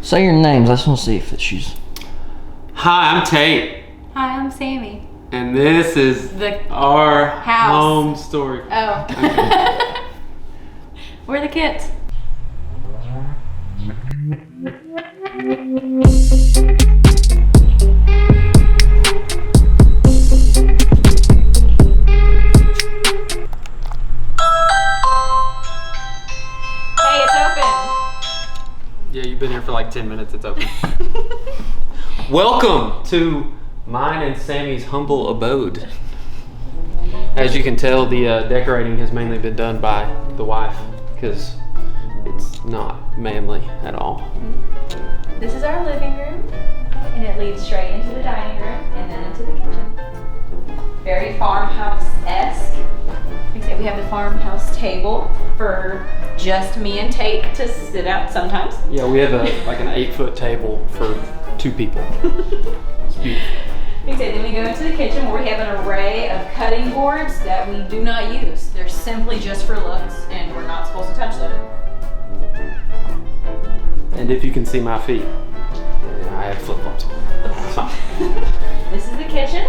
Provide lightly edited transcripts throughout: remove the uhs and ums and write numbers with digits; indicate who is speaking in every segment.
Speaker 1: Say your names. I just want to see if she's...
Speaker 2: Hi, I'm Tate.
Speaker 3: Hi, I'm Sammy.
Speaker 2: And this is our
Speaker 3: house.
Speaker 2: home story.
Speaker 3: Oh.
Speaker 2: Okay.
Speaker 3: We're the Kitts. Hey, it's open.
Speaker 2: Yeah, you've been here for like 10 minutes. It's open. Welcome to mine and Sammy's humble abode. As you can tell, the decorating has mainly been done by the wife because it's not manly at all.
Speaker 3: This is our living room, and it leads straight into the dining room and then into the kitchen. Very farmhouse-esque. Like I said, we have the farmhouse table for just me and Tate to sit at sometimes.
Speaker 2: Yeah, we have like an 8-foot table for 2 people. It's beautiful.
Speaker 3: Like I said, then we go into the kitchen where we have an array of cutting boards that we do not use. They're simply just for looks, and we're not supposed to touch them.
Speaker 2: And if you can see my feet, I have flip-flops on. It's fine.
Speaker 3: This is the kitchen,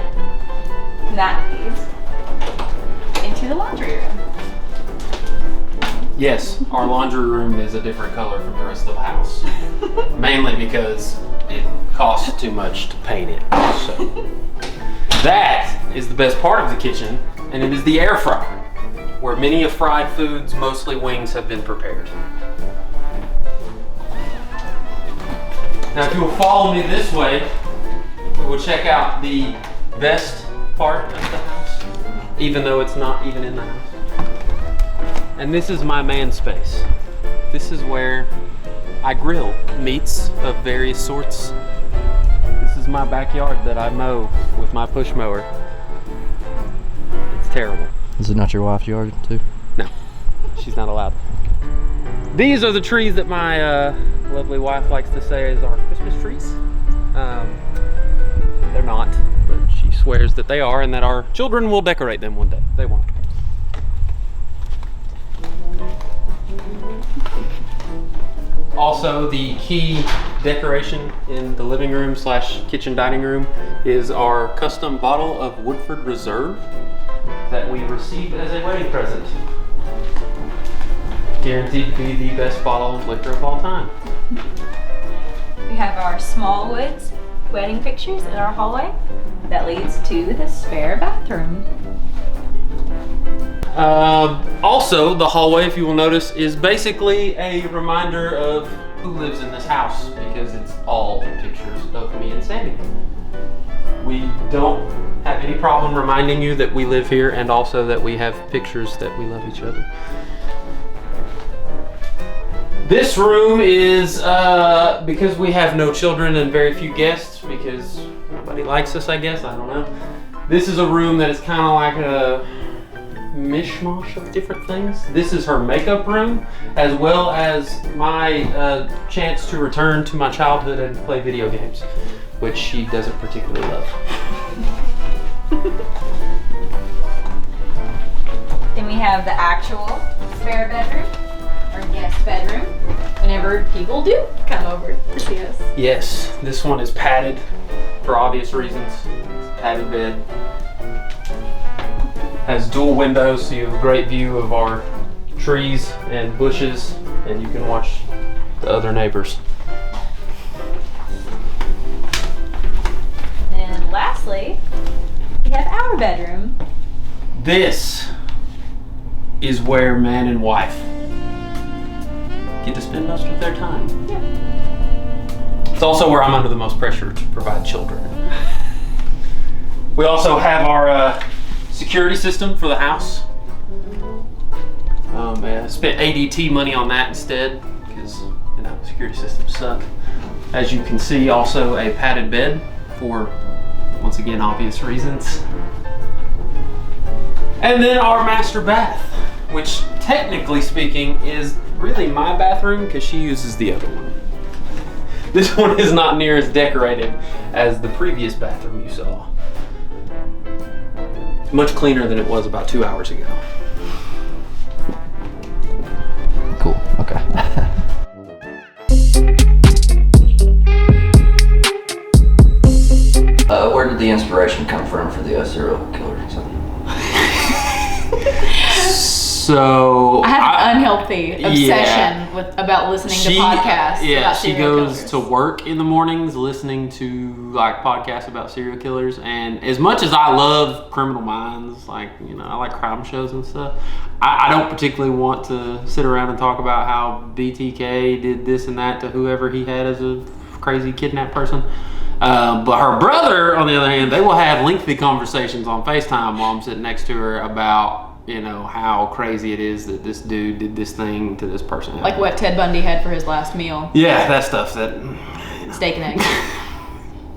Speaker 3: and that leads into the laundry room.
Speaker 2: Yes, our laundry room is a different color from the rest of the house. Mainly because it costs too much to paint it. So that is the best part of the kitchen, and it is the air fryer, where many of fried foods, mostly wings, have been prepared. Now if you will follow me this way, we will check out the best part of the house, even though it's not even in the house. And this is my man space. This is where I grill meats of various sorts. This is my backyard that I mow with my push mower. It's terrible.
Speaker 1: Is it not your wife's yard too?
Speaker 2: No, she's not allowed. These are the trees that my lovely wife likes to say is our Christmas trees. They're not, but she swears that they are and that our children will decorate them one day. They won't. Also, the key decoration in the living room / kitchen dining room is our custom bottle of Woodford Reserve that we received as a wedding present. Guaranteed to be the best bottle of liquor of all time.
Speaker 3: We have our Small Woods wedding pictures in our hallway that leads to the spare bathroom.
Speaker 2: Also, the hallway, if you will notice, is basically a reminder of who lives in this house because it's all pictures of me and Sammy. We don't have any problem reminding you that we live here and also that we have pictures that we love each other. This room is, because we have no children and very few guests, because nobody likes us, I guess, I don't know. This is a room that is kind of like a mishmash of different things. This is her makeup room, as well as my chance to return to my childhood and play video games, which she doesn't particularly love.
Speaker 3: Then we have the actual spare bedroom, or guest bedroom, whenever people do come over to see us.
Speaker 2: Yes, this one is padded for obvious reasons. It's a padded bed. Has dual windows, so you have a great view of our trees and bushes, and you can watch the other neighbors.
Speaker 3: And lastly, we have our bedroom.
Speaker 2: This is where man and wife get to spend most of their time.
Speaker 3: Yeah.
Speaker 2: It's also where I'm under the most pressure to provide children. We also have our security system for the house. I spent ADT money on that instead because, you know, security systems suck. As you can see, also a padded bed for, once again, obvious reasons. And then our master bath, which technically speaking is really my bathroom because she uses the other one. This one is not near as decorated as the previous bathroom you saw. Much cleaner than it was about 2 hours ago.
Speaker 1: Cool, okay. inspiration come from for the serial killer?
Speaker 2: So
Speaker 3: I have an unhealthy obsession about listening to podcasts.
Speaker 2: Yeah,
Speaker 3: about
Speaker 2: she
Speaker 3: serial
Speaker 2: goes
Speaker 3: killers.
Speaker 2: to work in the mornings listening to like podcasts about serial killers. And as much as I love Criminal Minds, like I like crime shows and stuff. I don't particularly want to sit around and talk about how BTK did this and that to whoever he had as a crazy kidnapped person. But her brother, on the other hand, they will have lengthy conversations on FaceTime while I'm sitting next to her about how crazy it is that this dude did this thing to this person.
Speaker 3: Like what Ted Bundy had for his last meal.
Speaker 2: Yeah, that stuff.
Speaker 3: Steak and eggs.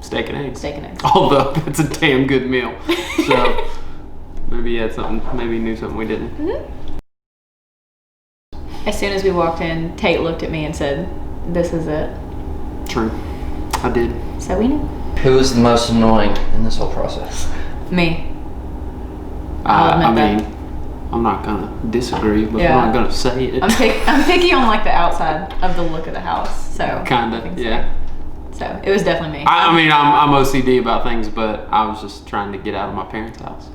Speaker 2: Steak and eggs.
Speaker 3: Steak and eggs.
Speaker 2: Although it's a damn good meal. So maybe he had something. Maybe he knew something we didn't.
Speaker 3: As soon as we walked in, Tate looked at me and said, "This is it."
Speaker 2: True, I did.
Speaker 3: So we knew.
Speaker 1: Who was the most annoying in this whole process?
Speaker 3: Me. I'll admit that.
Speaker 2: I'm not gonna disagree, but
Speaker 3: Yeah.
Speaker 2: I'm not gonna say it.
Speaker 3: I'm picky on like the outside of the look of the house, so I
Speaker 2: Kinda,
Speaker 3: think so.
Speaker 2: yeah.
Speaker 3: So it was definitely me.
Speaker 2: I'm OCD about things, but I was just trying to get out of my parents' house.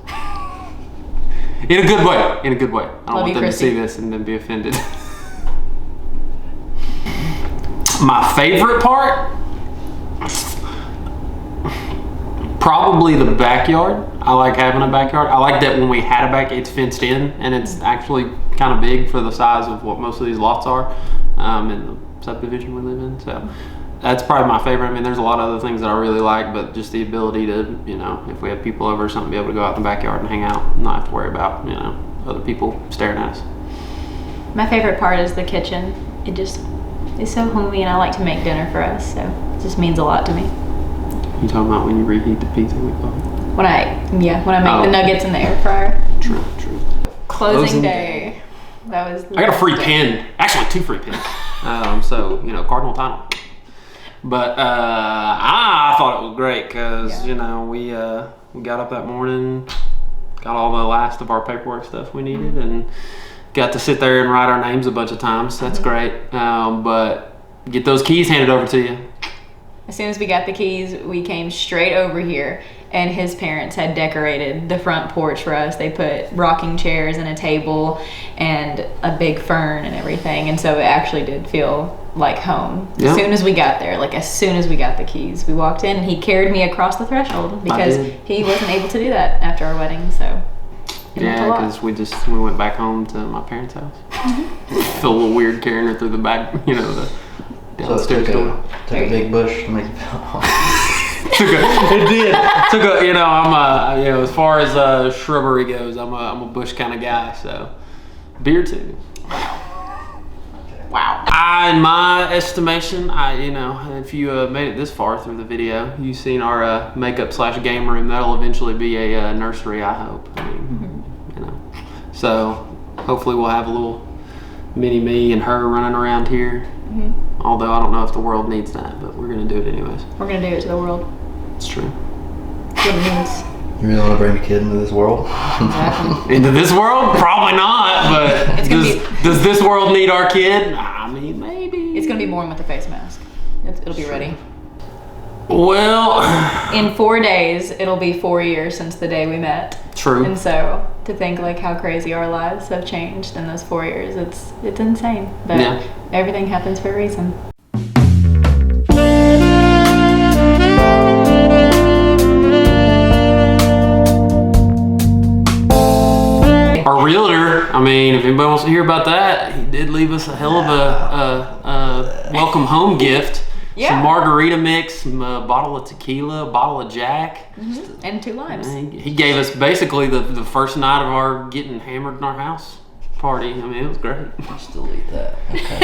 Speaker 2: In a good way. I don't
Speaker 3: Love
Speaker 2: want
Speaker 3: you,
Speaker 2: them
Speaker 3: Christy.
Speaker 2: to see this and then be offended. My favorite part? Probably the backyard. I like having a backyard. I like that when we had a it's fenced in, and it's actually kind of big for the size of what most of these lots are in the subdivision we live in. So that's probably my favorite. I mean, there's a lot of other things that I really like, but just the ability to, if we have people over or something, be able to go out in the backyard and hang out and not have to worry about, other people staring at us.
Speaker 3: My favorite part is the kitchen. It's so homey, and I like to make dinner for us, so it just means a lot to me.
Speaker 2: You talking about when you reheat the pizza we bought?
Speaker 3: When I make the nuggets in the air fryer.
Speaker 2: True.
Speaker 3: Closing day. That was.
Speaker 2: I got a free pen. Actually, 2 free pens. So cardinal title. But I thought it was great because we got up that morning, got all the last of our paperwork stuff we needed, and got to sit there and write our names a bunch of times. That's great. But get those keys handed over to you.
Speaker 3: As soon as we got the keys, we came straight over here, and his parents had decorated the front porch for us. They put rocking chairs and a table and a big fern and everything, and so it actually did feel like home.
Speaker 2: Yeah.
Speaker 3: As soon as we got there, as soon as we got the keys, we walked in, and he carried me across the threshold because he wasn't able to do that after our wedding, so.
Speaker 2: Yeah, because we went back home to my parents' house. Feel a little weird carrying her through the back, the downstairs door.
Speaker 1: Took a big bush to make it feel home.
Speaker 2: It did. As far as shrubbery goes, I'm a bush kind of guy. So, beer too. Wow. In my estimation, if you made it this far through the video, you've seen our makeup/game room. That'll eventually be a nursery, I hope. So hopefully we'll have a little mini me and her running around here. Although I don't know if the world needs that, but we're gonna do it anyways.
Speaker 3: We're gonna do it to the world.
Speaker 2: It's true.
Speaker 3: Good news.
Speaker 1: You really want to bring a kid into this world?
Speaker 3: Exactly.
Speaker 2: Into this world? Probably not, but does this world need our kid? I mean, maybe.
Speaker 3: It's gonna be born with a face mask. It'll be ready.
Speaker 2: Well,
Speaker 3: in 4 days, it'll be 4 years since the day we met.
Speaker 2: True.
Speaker 3: And so to think how crazy our lives have changed in those 4 years, it's insane. But everything happens for a reason.
Speaker 2: Our realtor, if anybody wants to hear about that, he did leave us a hell of a welcome home gift.
Speaker 3: Yeah.
Speaker 2: Some margarita mix, a bottle of tequila, a bottle of Jack.
Speaker 3: And 2 limes.
Speaker 2: He gave us basically the first night of our getting hammered in our house party. It was great.
Speaker 1: Just delete that. Okay.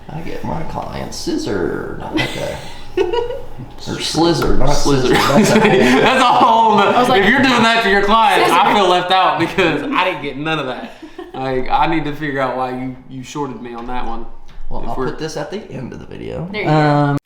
Speaker 1: I get my client scissored. Okay. Or slizzard, not
Speaker 2: Slizzard.
Speaker 1: scissor.
Speaker 2: That's a whole if you're doing that to your clients,
Speaker 3: Scissor.
Speaker 2: I feel left out because I didn't get none of that. I need to figure out why you shorted me on that one.
Speaker 1: Well, I'll put this at the end of the video.
Speaker 3: There you go.